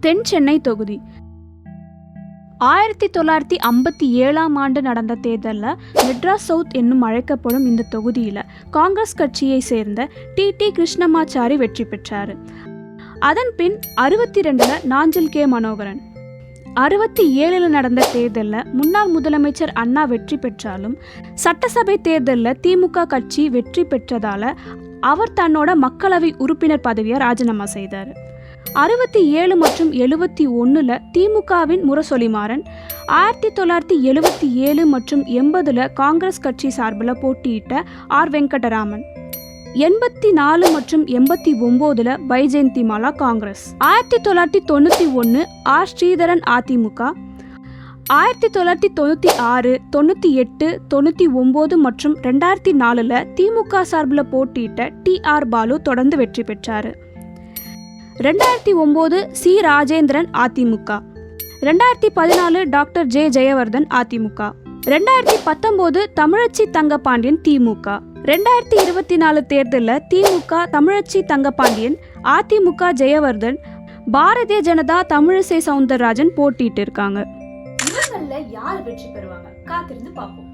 தென் சென்னை தொகுதி 1957ஆம் ஆண்டு நடந்த தேர்தலில் மெட்ராஸ் சவுத் என்னும் அழைக்கப்படும் இந்த தொகுதியில் காங்கிரஸ் கட்சியை சேர்ந்த டி கிருஷ்ணமாச்சாரி வெற்றி பெற்றார். அதன் பின் 62ல் நாஞ்சில் கே மனோகரன். 67ல் நடந்த தேர்தலில் முன்னாள் முதலமைச்சர் அண்ணா வெற்றி பெற்றாலும் சட்டசபை தேர்தலில் திமுக கட்சி வெற்றி பெற்றதால் அவர் தன்னோட மக்களவை உறுப்பினர் பதவியை ராஜினாமா செய்தார். 67 மற்றும் 71ல் திமுகவின் முரசொலிமாறன், 1977 மற்றும் 80ல் காங்கிரஸ் கட்சி சார்பில் போட்டியிட்ட ஆர் வெங்கடராமன், 84 மற்றும் 89ல் பைஜெயந்திமாலா காங்கிரஸ், 1991 ஆர் ஸ்ரீதரன் அதிமுக, 1996, 98, 99 மற்றும் 2004ல் திமுக சார்பில் போட்டியிட்ட ஆர் பாலு தொடர்ந்து வெற்றி பெற்றார். 2009 சி ராஜேந்திரன் அதிமுக, 2014 டாக்டர் ஜெயவர்தன் அதிமுக, 2019 தமிழச்சி தங்கபாண்டியன் திமுக, 2024 தேர்தலில் திமுக தமிழச்சி தங்கபாண்டியன், அதிமுக ஜெயவர்தன், பாரதிய ஜனதா தமிழிசை சவுந்தரராஜன் போட்டிட்டு இருக்காங்க. இவங்கள யார் வெற்றி பெறுவாங்க? காத்திருந்து பார்ப்போம்.